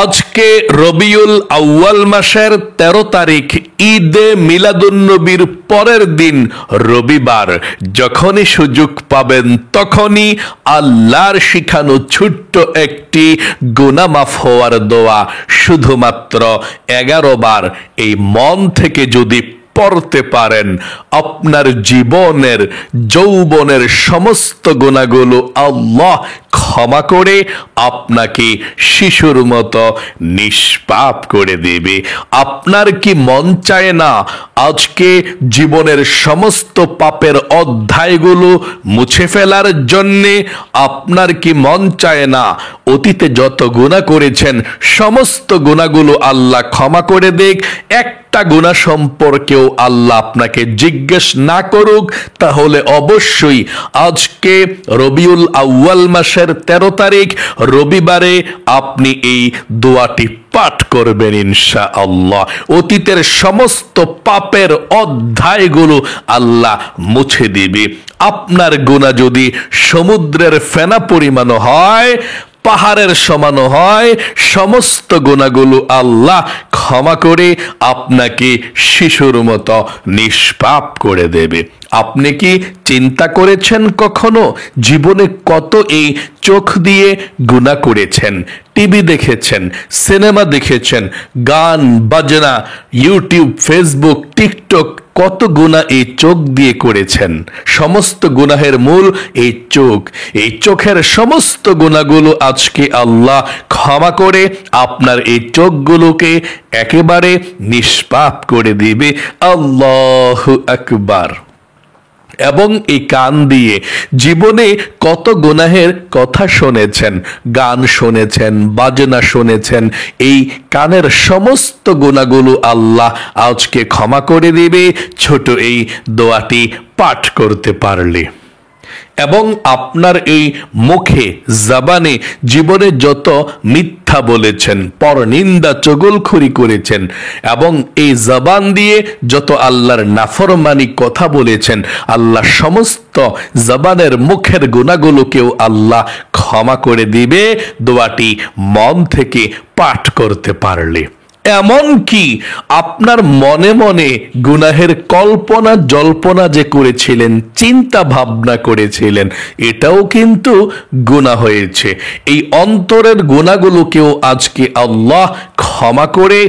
আজকে রবিউল আউয়াল মাসের 13 তারিখ, ঈদে মিলাদুন্নবীর পরের দিন রবিবার। যখনই সুযোগ পাবেন তখনই আল্লাহর শিখানো ছোট্ট একটি গুনাহ মাফ হওয়ার দোয়া শুধুমাত্র 11 বার এই মন থেকে যদি পড়তে পারেন, আপনার জীবনের যৌবনের সমস্ত গুনাহগুলো আল্লাহ ক্ষমা করে আপনাকে শিশুর মতো নিষ্পাপ করে দেবে। আপনার কি মন চায় না আজকে জীবনের সমস্ত পাপের অধ্যায়গুলো মুছে ফেলার জন্যে? আপনার কি মন চায় না অতীতে যত গুনাহ করেছেন সমস্ত গুনাহগুলো আল্লাহ ক্ষমা করে দেখ, একটা গুনাহ সম্পর্কেও আল্লাহ আপনাকে জিজ্ঞেস না করুক? তাহলে অবশ্যই আজকে রবিউল আউয়াল মাসের 13 তারিখ রবিবারে আপনি এই দোয়াটি পাঠ করবেন ইনশাআল্লাহ। অতীতের সমস্ত পাপের অধ্যায়গুলো আল্লাহ মুছে দিবে। আপনার গুনাহ যদি সমুদ্রের ফেনা পরিমাণ হয়, পাহাড়ের সমান হয়, সমস্ত গুনাহগুলো আল্লাহ ক্ষমা করে আপনাকে শিশুর মতো নিষ্পাপ করে দেবে। আপনি কি চিন্তা করেছেন কখনো জীবনে কত এই চোখ দিয়ে গুনাহ করেছেন? টিভি দেখেছেন, সিনেমা দেখেছেন, গান বাজনা, ইউটিউব, ফেসবুক, টিকটক, কত গুনাহ এই চোখ দিয়ে করেছেন। সমস্ত গুনাহের মূল এই চোখ। এই চোখের সমস্ত গুনাহগুলো আজকে আল্লাহ ক্ষমা করে আপনার এই চোখগুলোকে একেবারে নিষ্পাপ করে দিবে। আল্লাহু আকবার। এবং এই কান দিয়ে জীবনে কত গুনাহের কথা শুনেছেন, গান শুনেছেন, বাজনা শুনেছেন, এই কানের সমস্ত গুনাহগুলো আল্লাহ আজকে ক্ষমা করে দিবে ছোট এই দোয়াটি পাঠ করতে পারলে। এবং আপনার এই মুখে, জবানে জীবনে যত মিথ্যা বলেছেন, পরনিন্দা, চগলখড়ি করেছেন, এবং এই জবান দিয়ে যত আল্লাহর নাফরমানি কথা বলেছেন, আল্লাহ সমস্ত জবানের মুখের গুনাহগুলোকেও আল্লাহ ক্ষমা করে দিবে দোয়াটি মন থেকে পাঠ করতে পারলে। এমন কি আপনার মনে মনে গুনাহের কল্পনা জল্পনা যে করেছিলেন, চিন্তা ভাবনা করেছিলেন, এটাও কিন্তু গুনাহ হয়েছে। এই অন্তরের গুনাহগুলোকেও আজকে আল্লাহ ক্ষমা করে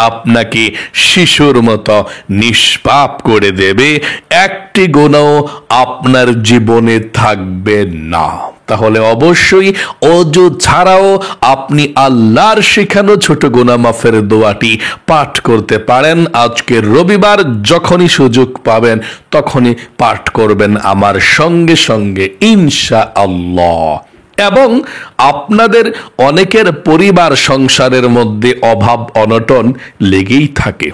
আপনাকে শিশুর মতো নিষ্পাপ করে দেবে। একটি গুনাহ আপনার জীবনে থাকবে না। তাহলে অবশ্যই ওযু ছাড়াও আপনি আল্লাহর শেখানো ছোট গুনাহ মাফের দোয়াটি পাঠ করতে পারেন। আজকে রবিবার যখনই সুযোগ পাবেন তখনই পাঠ করবেন আমার সঙ্গে সঙ্গে ইনশাআল্লাহ। এবং আপনাদের অনেকের পরিবার সংসারের মধ্যে অভাব অনটন লেগেই থাকে,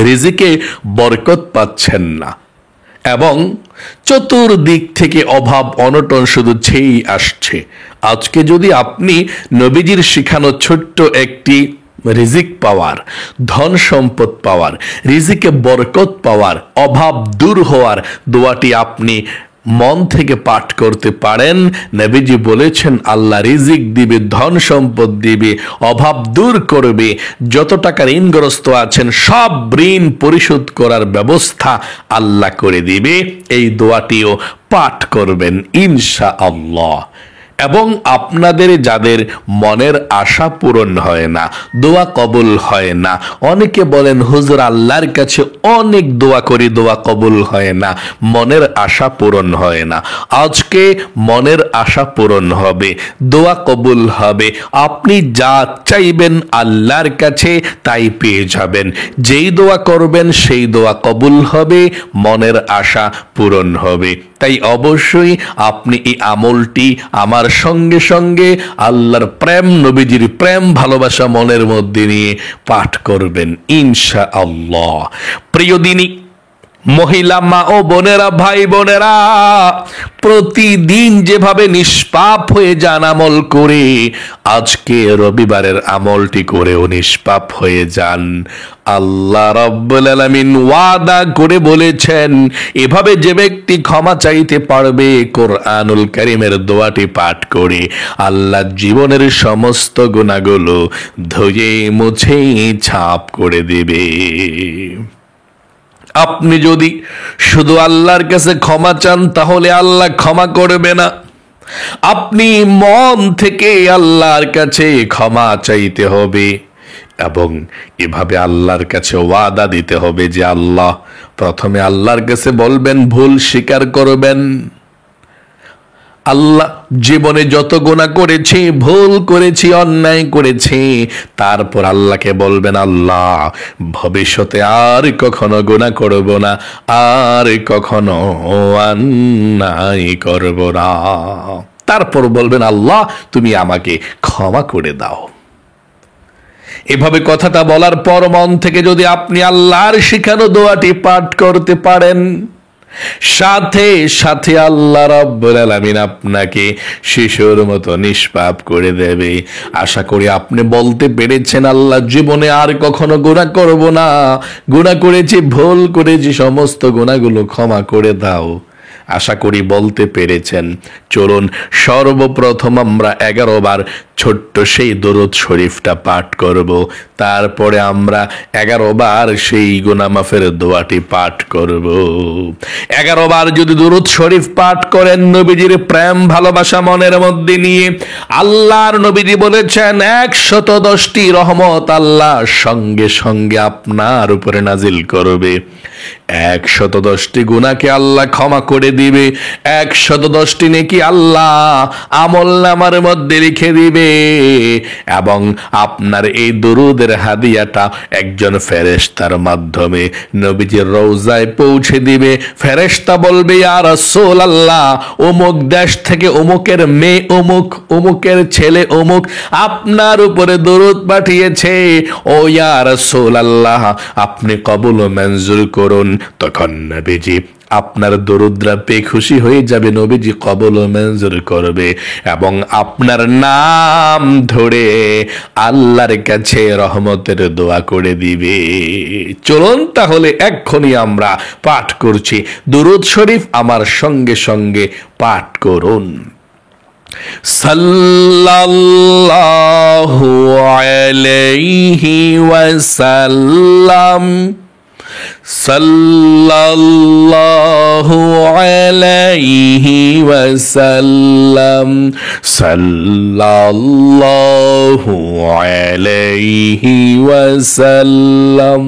রিজিকে বরকত পাচ্ছেন না, এবং চতুর্দিক থেকে অভাব অনটন শুধু ছেই আসছে। আজকে যদি আপনি নবীজির শিখানো ছোট্ট একটি রিজিক পাওয়ার, ধন সম্পদ পাওয়ার, রিজিকে বরকত পাওয়ার, অভাব দূর হওয়ার দোয়াটি আপনি মন থেকে পাঠ করতে পারেন, নবীজি বলেছেন আল্লাহ রিজিক দিবে, ধন সম্পদ দিবে, অভাব দূর করবে। যত টাকা ঋণগ্রস্ত আছেন সব ঋণ পরিশোধ করার ব্যবস্থা আল্লাহ করে দিবে। এই দোয়াটিও পাঠ করবেন ইনশাআল্লাহ। এবং আপনাদের যাদের মনের আশা পূরণ হয় না, দোয়া কবুল হয় না, অনেকে বলেন হুজুর আল্লাহর কাছে অনেক দোয়া করি, দোয়া কবুল হয় না, মনের আশা পূরণ হয় না। আজকে মনের আশা পূরণ হবে, দোয়া কবুল হবে। আপনি যা চাইবেন আল্লাহর কাছে তাই পেয়ে যাবেন। যেই দোয়া করবেন সেই দোয়া কবুল হবে, মনের আশা পূরণ হবে। তাই অবশ্যই আপনি এই আমলটি আমার সঙ্গে সঙ্গে আল্লাহর প্রেম, নবীজির প্রেম, ভালোবাসা মনের মধ্যে নিয়ে পাঠ করবেন ইনশাআল্লাহ। প্রিয় দিনী, মহিলা মা ও বোনেরা, ভাই বোনেরা, প্রতিদিন যেভাবে নিষ্পাপ হয়ে যান আমল করে, আজকে রবিবারের আমলটি করেও নিষ্পাপ হয়ে যান। আল্লাহ রাব্বুল আলামিন ওয়াদা করে বলেছেন, এভাবে যে ব্যক্তি ক্ষমা চাইতে পারবে কোরআনুল কারীমের দোয়াটি পাঠ করে, আল্লাহ জীবনের সমস্ত গুনাহগুলো ধুয়ে মুছে ছাপ করে দেবে। আপনি যদি শুধু আল্লাহর কাছে ক্ষমা চান, তাহলে আল্লাহ ক্ষমা করবে না। আপনি মন থেকে আল্লাহর কাছে ক্ষমা চাইতে হবে এবং এভাবে আল্লাহর কাছে ওয়াদা দিতে হবে যে আল্লাহ, প্রথমে আল্লাহর কাছে বলবেন, ভুল স্বীকার করবেন। আল্লাহ, জীবনে যত গুনাহ করেছি, ভুল করেছি, অন্যায় করেছি, তারপর আল্লাহকে বলবেন, আল্লাহ ভবিষ্যতে আর কখনো গুনাহ করব না, আর কখনো অন্যায় করব না। তারপর বলবেন, আল্লাহ তুমি আমাকে ক্ষমা করে দাও। এভাবে কথাটা বলার পর মন থেকে যদি আপনি আল্লাহর শিখানো দোয়াটি পাঠ করতে পারেন, সাথে সাথে আল্লাহ রাব্বুল আলামিন আপনাকে শিশুর মতো নিষ্পাপ করে দেবে। আশা করি আপনি বলতে পেরেছেন, আল্লাহ জীবনে আর কখনো গুনাহ করব না, গুনাহ করেছি, ভুল করেছি, সমস্ত গুনাহগুলো ক্ষমা করে দাও। আশা করি বলতে পেরেছেন। চলুন সর্বপ্রথম আমরা 11 বার ছোট্ট সেই দরুদ শরীফটা পাঠ করব, তারপরে আমরা 11 বার সেই গুনাহ মাফের দোয়াটি পাঠ করব। 11 বার যদি দরুদ শরীফ পাঠ করেন, নবীজির প্রেম ভালোবাসা মনের মধ্যে নিয়ে, আল্লাহর নবীজি বলেছেন 110টি রহমত আল্লাহ সঙ্গে সঙ্গে আপনার উপরে নাজিল করবে। 110টি গুনাহকে আল্লাহ ক্ষমা করে দিবে, 110টি নেকি আল্লাহ আমলনামার মধ্যে লিখে দিবে এবং আপনার এই দরুদের হাদিয়াটা একজন ফেরেশতার মাধ্যমে নবীজির রওজায় পৌঁছে দিবে। ফেরেশতা বলবে, ইয়া রাসূলুল্লাহ, অমুক দেশ থেকে অমুকের মেয়ে অমুক, অমুকের ছেলে অমুক আপনার উপরে দরুদ পাঠিয়েছে, ও ইয়া রাসূলুল্লাহ আপনি কবুল ও মঞ্জুর করুন। তখন নবীজি আপনার দরুদরা পেয়ে খুশি হয়ে যাবে, নবীজি কবুল ও মঞ্জুর করবে এবং আপনার নাম ধরে আল্লাহর কাছে রহমতের দোয়া করে দিবে। চলুন তাহলে এক্ষুনি আমরা পাঠ করছি দরুদ শরীফ, আমার সঙ্গে সঙ্গে পাঠ করুন। সাল্লাল্লাহু আলাইহি ওয়াসাল্লাম, সাল্লাল্লাহু আলাইহি ওয়াসাল্লাম, সাল্লাল্লাহু আলাইহি ওয়াসাল্লাম,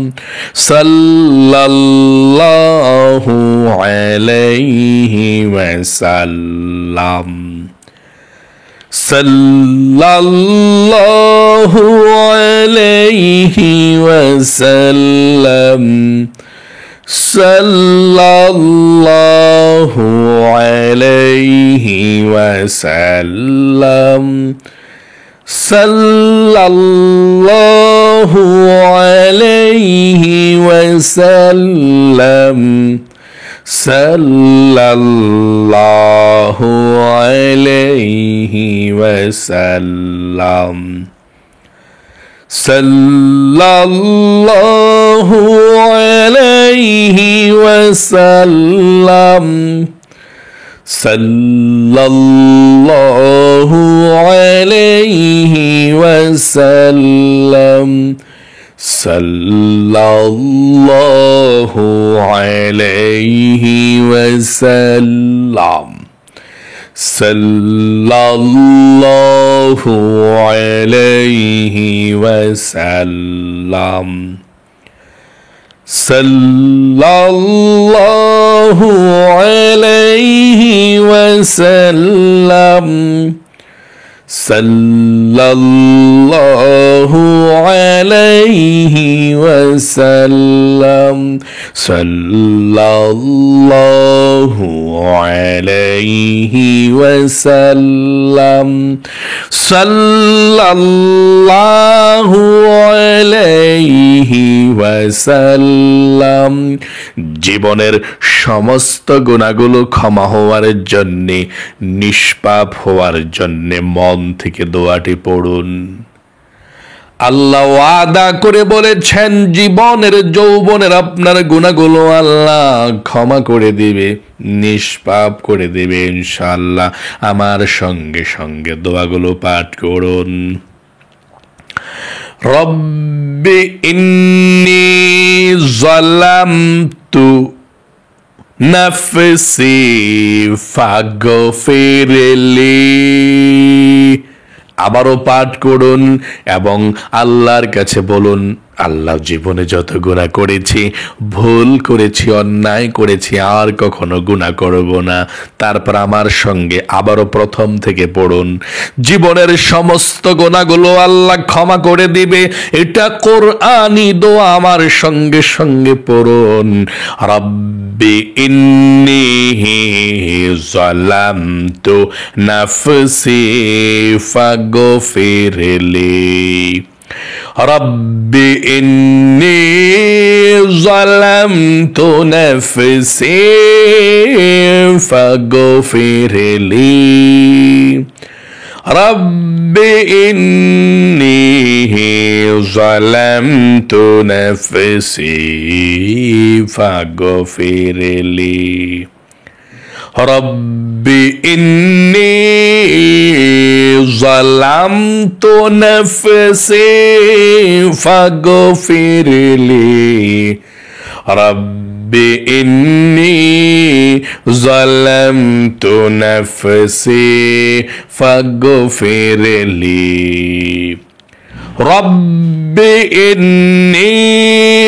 সাল্লাল্লাহু আলাইহি ওয়াসাল্লাম, সাল্লাল্লাহু আলাইহি ওয়াসাল্লাম, সাল্লাল্লাহু আলাইহি ওয়াসাল্লাম, সাল্লাল্লাহু আলাইহি ওয়াসাল্লাম, সাল্লাল্লাহু আলাইহি ওয়াসাল্লাম, সাল্লাল্লাহু আলাইহি ওয়াসাল্লাম, সাল্লাল্লাহু আলাইহি ওয়াসাল্লাম, সাল্লাল্লাহু আলাইহি ওয়াসাল্লাম, সাল্লাল্লাহু আলাইহি ওয়াসাল্লাম, সাল্লাল্লাহু আলাইহি ওয়াসাল্লাম, সাল্লাল্লাহু আলাইহি ওয়াসাল্লাম, সাল্লাল্লাহু আলাইহি ওয়াসাল্লাম, সাল্লাল্লাহু আলাইহি ওয়াসাল্লাম, ওয়াসাল্লাম। জীবনের সমস্ত গুনাহগুলো ক্ষমা হওয়ার জন্যে, নিষ্পাপ হওয়ার জন্যে মন থেকে দোয়াটি পড়ুন। আল্লাহ ওয়াদা করে বলেছেন জীবনের যৌবনের আপনার গুনাহগুলো আল্লাহ ক্ষমা করে দিবে, নিষ্পাপ করে দিবে ইনশাআল্লাহ। আমার সঙ্গে সঙ্গে দোয়াগুলো পাঠ করুন। রব্বি ইন্নী যালামতু নাফসি ফাগফিরলি। আবারও পাঠ করুন এবং আল্লাহর কাছে বলুন, আল্লাহ জীবনে যত গুনাহ করেছি, ভুল করেছি, অন্যায় করেছি, আর কখনো গুনাহ করব না। তারপর আমার সঙ্গে আবারও প্রথম থেকে পড়ুন, জীবনের সমস্ত গুনাহগুলো আল্লাহ ক্ষমা করে দিবে। এটা কোরআনি দোয়া, আমার সঙ্গে সঙ্গে পড়ুন। রব্বি ইন্নী যালামতু নাফসি ফাগফিরলি। রব্বি ইন্নী যালামতু নাফসি ফাগফিরলি। রব্বি ইন্নী যালামতু নাফসি ফাগফিরলি। রব্বি ইন্নী যালামতু নাফসি ফাগফিরলি। রব্বি ইন্নী যালামতু নাফসি ফাগফিরলি। রব্বি ইন্নী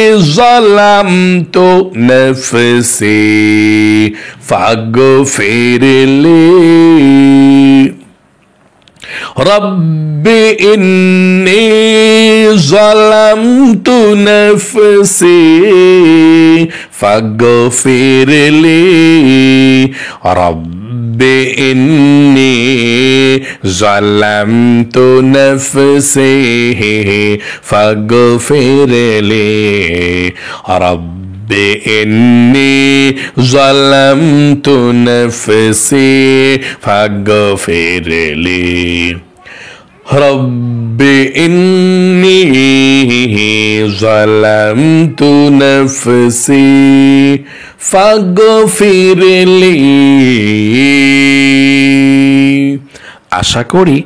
যালামতু নাফসি ফাগফিরলি। রব্বি ইন্নী যালামতু নাফসি ফাগফিরলি। রব্বি ইন্নী যালামতু নাফসি ফাগফিরলি। রব্বি ইন্নী যালামতু নাফসি ফাগফিরলি। রব্বি ইন্নী যালামতু নাফসি ফাগফিরলি। আশা করি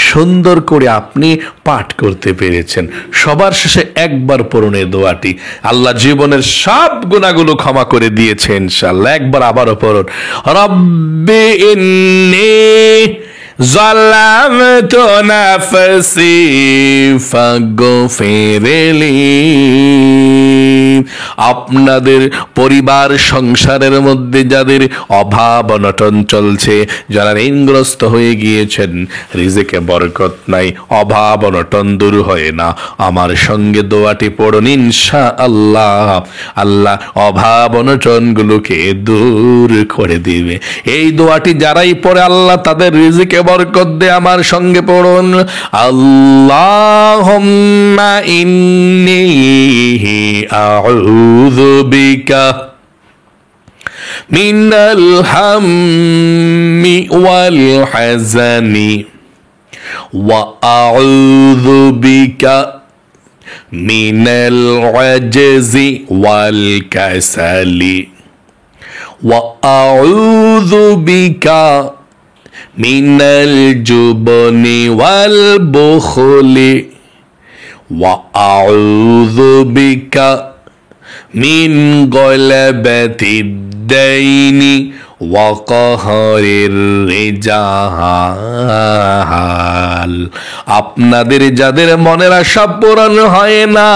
সুন্দর করে আপনি পাঠ করতে পেরেছেন। সবার শেষে একবার পড়ুন এই দোয়াটি, আল্লাহ জীবনের সব গুনাহগুলো ক্ষমা করে দিয়েছেন ইনশাআল্লাহ। একবার আবারও পড়ুন, রব্বি ইন্নী যালামতু নাফসি ফাগফিরলি। আপনাদের পরিবার সংসারের মধ্যে যাদের অভাব অনটন চলছে, যারা ঋণগ্রস্ত হয়ে গিয়েছেন, রিজিকে বরকত নাই, অভাব অনটন দূর হয় না, আমার সঙ্গে দোয়াটি পড়ুন ইনশাআল্লাহ। আল্লাহ অভাব অনটনগুলোকে দূর করে দিবে। এই দোয়াটি যারাই পড়ে আল্লাহ তাদের রিজিকে বরকত দে। আমার সঙ্গে পড়ুন, আল্লাহুম্মা ইন্নী আউযু বিকা মিনাল হাম্মি ওয়াল হাযানি ওয়া আউযু বিকা মিনাল আজজি ওয়াল কাসালি ওয়া আউযু বিকা মিনাল জুবনি ওয়াল বুখলি ওয়া আউযু বিকা মিন গলাবাতিদ দাইনি ওয়া কাহরির রিজাল। আপনাদের যাদের মনের আশা পূরণ হয় না,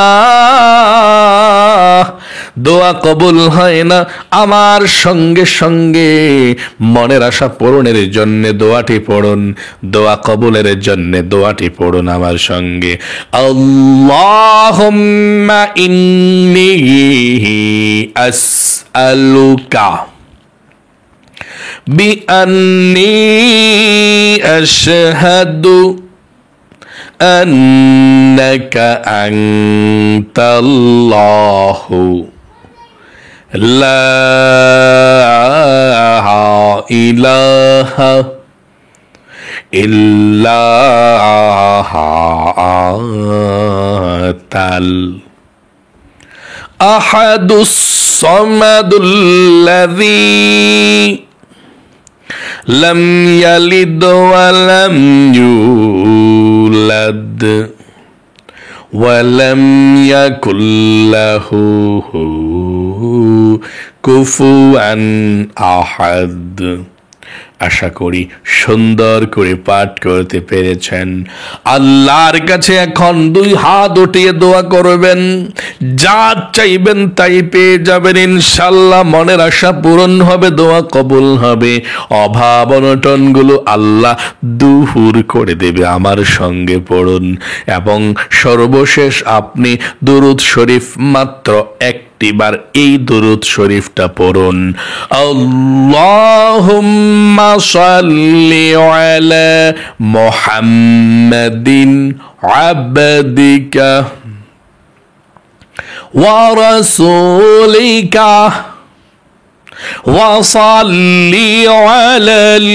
দোয়া কবুল হয় না, আমার সঙ্গে সঙ্গে মনের আশা পূরণের জন্য দোয়াটি পড়ুন, দোয়া কবুলের জন্য দোয়াটি পড়ুন আমার সঙ্গে। আল্লাহুম্মা ইন্নী আসআলুকা বিআন্নী আশহাদু আন্নাকা আনতাল্লাহু লা ইলাহা ইল্লা আনতাল আহাদুস সামাদুল্লাযী লাম ইয়ালিদ ওয়া লাম ইউলাদ ওয়া লাম ইয়াকুল লাহু কুফুয়ান আহাদ। আশা করি সুন্দর করে পাঠ করতে পেরেছেন। আল্লাহর কাছে এখন দুই হাত উঠিয়ে দোয়া করবেন, যা চাইবেন তাই পেয়ে যাবেন ইনশাআল্লাহ। মনের আশা পূরণ হবে, দোয়া কবুল হবে, অভাব অনটন গুলো আল্লাহ দূর করে দেবে। আমার সঙ্গে পড়ুন এবং সর্বশেষ আপনি দুরূদ শরীফ মাত্র একটিবার এই দুরূদ শরীফটা পড়ুন। আল্লাহুম্মা সাল্লি আলা মুহাম্মাদিন আবদিকা ওয়া রাসূলিকা ওয়া সাল্লি আলাল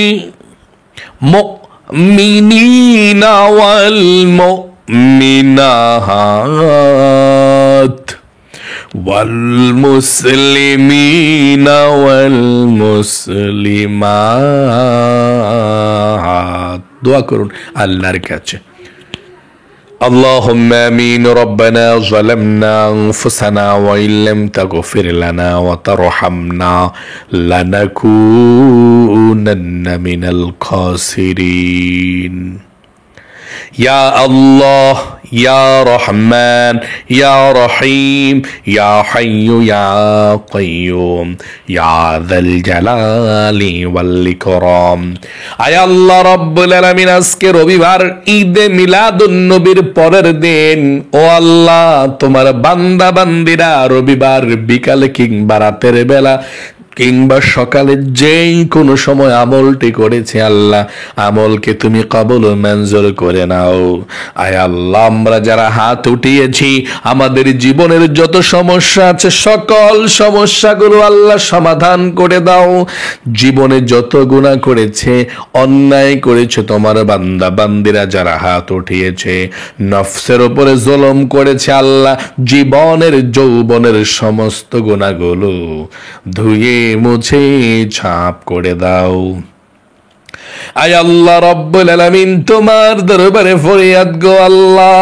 মুমিনিনা ওয়াল মুমিনাত والمسلمين والمسلمات। দোয়া করুন আল্লাহর কাছে। اللهم آمين ربنا ظلمنا أنفسنا وإن لم تغفر لنا وترحمنا لنكونن من الخاسرين। يا الله يا رحمن يا رحيم يا حي يا قيوم يا ذا الجلال والإكرام। আয় আল্লাহ রব্বুল আলামিন, আজকে রবিবার ঈদে মিলাদুন নবীর পরের দিন। ও আল্লাহ, তোমার বান্দা বান্দিরা রবিবার বিকালে কিংবা রাতের বেলা কিংবা সকালে যেই কোনো সময় আমলটি করেছে আল্লাহ, আমলকে তুমি কবুল ও মঞ্জুর করে নাও। আয় আল্লাহ, আমরা যারা হাত উঠিয়েছি আমাদের জীবনের যত সমস্যা আছে সকল সমস্যাগুলো আল্লাহ সমাধান করে দাও। জীবনে যত গুনাহ করেছে, অন্যায় করেছে তোমার বান্দা বান্দিরা যারা হাত উঠিয়েছে, নফসের উপরে জুলুম করেছে আল্লাহ, জীবনের যৌবনের সমস্ত গুনাহগুলো ধুয়ে মুছে ছাপ করে দাও। আয় আল্লাহ রব্বুল আলামিন, তোমার দরবারে ফরিয়াদ গো আল্লাহ,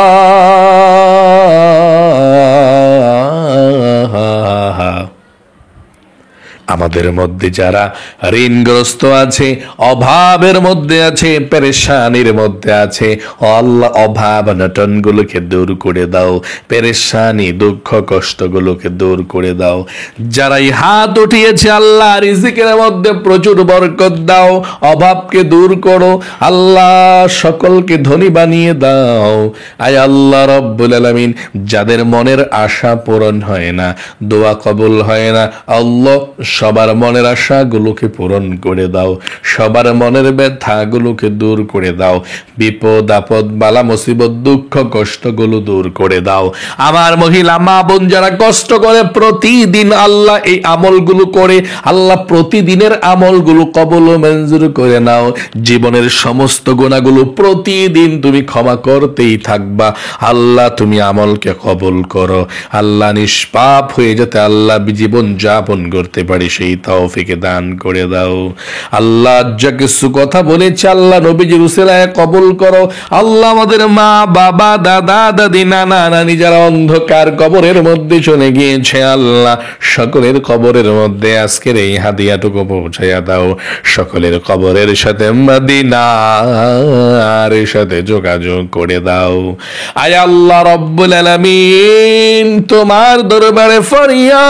আমাদের মধ্যে যারা ঋণগ্রস্ত আছে, অভাবের মধ্যে আছে, পেরেশানির মধ্যে আছে, আল্লাহ অভাব অনটনগুলোকে দূর করে দাও, পেরেশানি দুঃখ কষ্টগুলোকে দূর করে দাও। যারাই হাত উঠিয়েছে আল্লাহ, রিজিকের মধ্যে প্রচুর বরকত দাও, অভাবকে দূর করো আল্লাহ, সকলকে ধনী বানিয়ে দাও। আয় আল্লাহ রব্বুল আলামিন, যাদের মনের আশা পূরণ হয় না, দোয়া কবুল হয় না, আল্লাহ সবার মনের আশাগুলোকে পূরণ করে দাও, সবার মনের ব্যথাগুলোকে দূর করে দাও, বিপদ আপদ বালা মুসিবত দুঃখ কষ্টগুলো দূর করে দাও। আমার মহিলা মা বোন যারা কষ্ট করে প্রতিদিন আল্লাহ এই আমলগুলো করে, আল্লাহ প্রতিদিনের আমলগুলো কবুল ও মঞ্জুর করে নাও। জীবনের সমস্ত গুনাহগুলো প্রতিদিন তুমি ক্ষমা করতেই থাকবা আল্লাহ, তুমি আমলকে কবুল করো আল্লাহ, নিষ্পাপ হয়ে যেতে আল্লাহ জীবন যাপন করতে পারি সেই তৌফিকে দান করে দাও আল্লাহ। যা কিছু কথা বলেছে আল্লাহ নবীজির উসিলায় কবুল করো আল্লাহ। আমাদের মা বাবা দাদা দাদি নানা নানি যারা অন্ধকার কবরের মধ্যে চলে গিয়েছে আল্লাহ, সকলের কবরের মধ্যে আজকের এই হাদিয়াটুকু পৌঁছাইয়া দাও, সকলের কবরের সাথে মদিনার সাথে যোগাযোগ করে দাও। আয় আল্লাহ রব্বুল আলামিন, তোমার দরবারে ফরিয়াদ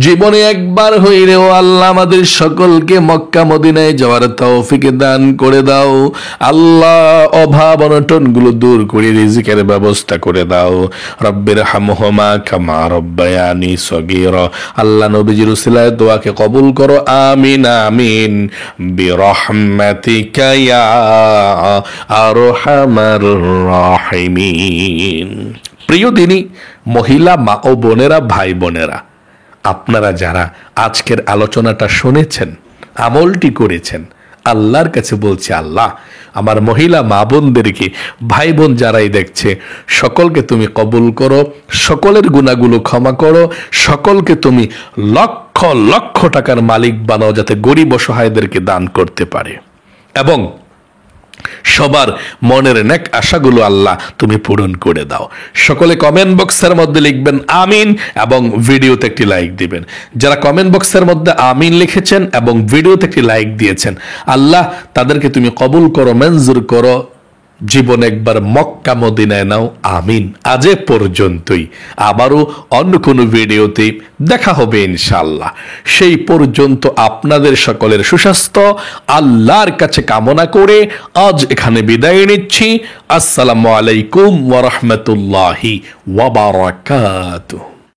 জীবনে একবার হইলেও আল্লাহ আমাদের সকলকে মক্কা মদিনায় যাওয়ার তৌফিক দান করে দাও আল্লাহ। অভাব অনটন গুলো দূর করে রিজিকের ব্যবস্থা করে দাও। রব্বির হামহুমা কামা রব্বায়ানি সগীরা। আল্লাহ নবীজির উসিলায় দোয়াকে কবুল করো, আমিন আমিন বিরহমাতিকা ইয়া আরহামার রাহিমিন। প্রিয় দিনী মহিলা মা ও বোনেরা, ভাই বোনেরা, আপনারা যারা আজকের আলোচনাটা শুনেছেন, আমলটি করেছেন, আল্লাহর কাছে বলছে, আল্লাহ আমার মহিলা মা বোনদেরকে, ভাই বোন যারাই দেখছে, সকলকে তুমি কবুল করো, সকলের গুনাহগুলো ক্ষমা করো, সকলকে তুমি লক্ষ লক্ষ টাকার মালিক বানাও যাতে গরিব অসহায়দেরকে দান করতে পারে, এবং সবার মনের নেক আশাগুলো আল্লাহ তুমি পূরণ করে দাও। সকলে কমেন্ট বক্সের মধ্যে লিখবেন আমিন এবং ভিডিওতে একটি লাইক দিবেন। যারা কমেন্ট বক্সের মধ্যে আমিন লিখেছেন এবং ভিডিওতে একটি লাইক দিয়েছেন, আল্লাহ তাদেরকে তুমি কবুল করো, মঞ্জুর করো, জীবন একবার মক্কা মদিনায় নাও, আমিন। আজ এ পর্যন্তই, আবারও অন্য কোনো ভিডিওতে দেখা হবে ইনশাআল্লাহ। সেই পর্যন্ত আপনাদের সকলের সুস্বাস্থ্য আল্লাহর কাছে কামনা করে আজ এখানে বিদায় নিচ্ছি। আসসালামু আলাইকুম ওয়া রাহমাতুল্লাহি ওয়া বারাকাতুহু।